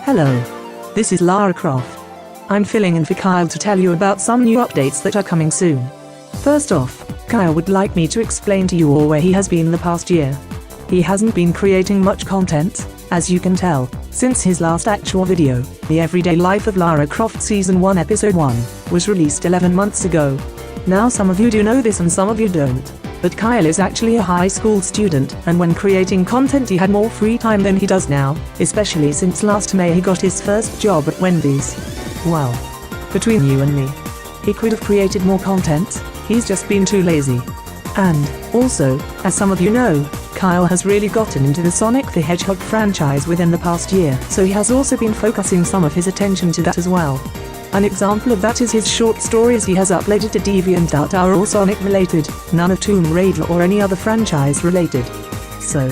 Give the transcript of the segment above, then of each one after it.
Hello. This is Lara Croft. I'm filling in for Kyle to tell you about some new updates that are coming soon. First off, Kyle would like me to explain to you all where he has been the past year. He hasn't been creating much content, as you can tell, since his last actual video, The Everyday Life of Lara Croft Season 1 Episode 1, was released 11 months ago. Now some of you do know this and some of you don't, but Kyle is actually a high school student, and when creating content he had more free time than he does now, especially since last May he got his first job at Wendy's. Well, between you and me, he could have created more content, he's just been too lazy. And, also, as some of you know, Kyle has really gotten into the Sonic the Hedgehog franchise within the past year, so he has also been focusing some of his attention to that as well. An example of that is his short stories he has uploaded to DeviantArt are all Sonic related, none of Tomb Raider or any other franchise related. So,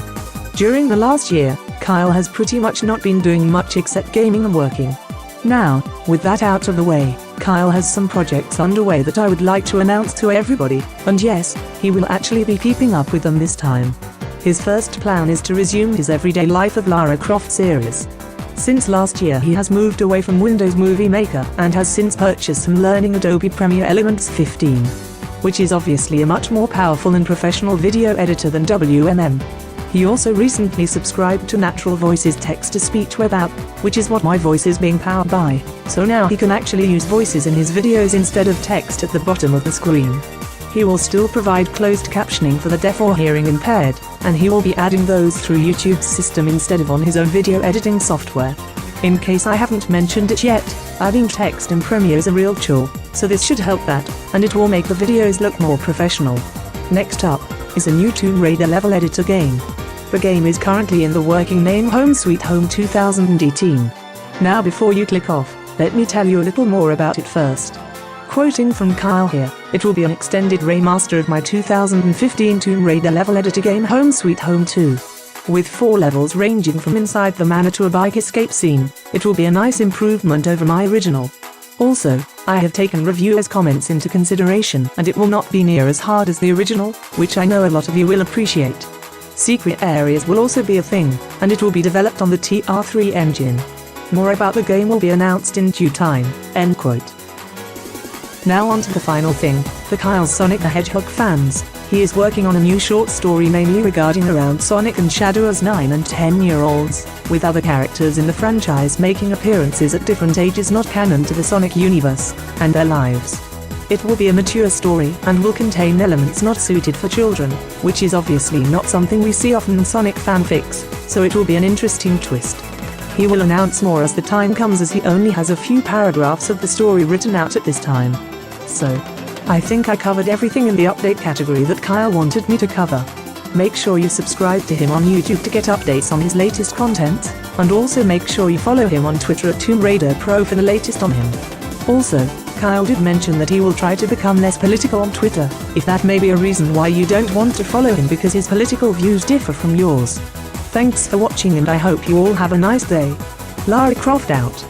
during the last year, Kyle has pretty much not been doing much except gaming and working. Now, with that out of the way, Kyle has some projects underway that I would like to announce to everybody, and yes, he will actually be keeping up with them this time. His first plan is to resume his Everyday Life of Lara Croft series. Since last year he has moved away from Windows Movie Maker and has since purchased and learning Adobe Premiere Elements 15, which is obviously a much more powerful and professional video editor than WMM. He also recently subscribed to Natural Voice's text-to-speech web app, which is what my voice is being powered by, so now he can actually use voices in his videos instead of text at the bottom of the screen. He will still provide closed captioning for the deaf or hearing impaired, and he will be adding those through YouTube's system instead of on his own video editing software. In case I haven't mentioned it yet, adding text in Premiere is a real chore, so this should help that, and it will make the videos look more professional. Next up is a new Tomb Raider level editor game. The game is currently in the working name Home Sweet Home 2018. Now before you click off, let me tell you a little more about it first. Quoting from Kyle here, it will be an extended remaster of my 2015 Tomb Raider level editor game Home Sweet Home 2. With 4 levels ranging from inside the manor to a bike escape scene, it will be a nice improvement over my original. Also, I have taken reviewers' comments into consideration and it will not be near as hard as the original, which I know a lot of you will appreciate. Secret areas will also be a thing, and it will be developed on the TR3 engine. More about the game will be announced in due time." End quote. Now on to the final thing, for Kyle's Sonic the Hedgehog fans, he is working on a new short story mainly regarding around Sonic and Shadow as 9 and 10-year-olds, with other characters in the franchise making appearances at different ages not canon to the Sonic universe, and their lives. It will be a mature story and will contain elements not suited for children, which is obviously not something we see often in Sonic fanfics, so it will be an interesting twist. He will announce more as the time comes as he only has a few paragraphs of the story written out at this time. So, I think I covered everything in the update category that Kyle wanted me to cover. Make sure you subscribe to him on YouTube to get updates on his latest content, and also make sure you follow him on Twitter at Tomb Raider Pro for the latest on him. Also, Kyle did mention that he will try to become less political on Twitter, if that may be a reason why you don't want to follow him because his political views differ from yours. Thanks for watching and I hope you all have a nice day. Lara Croft out.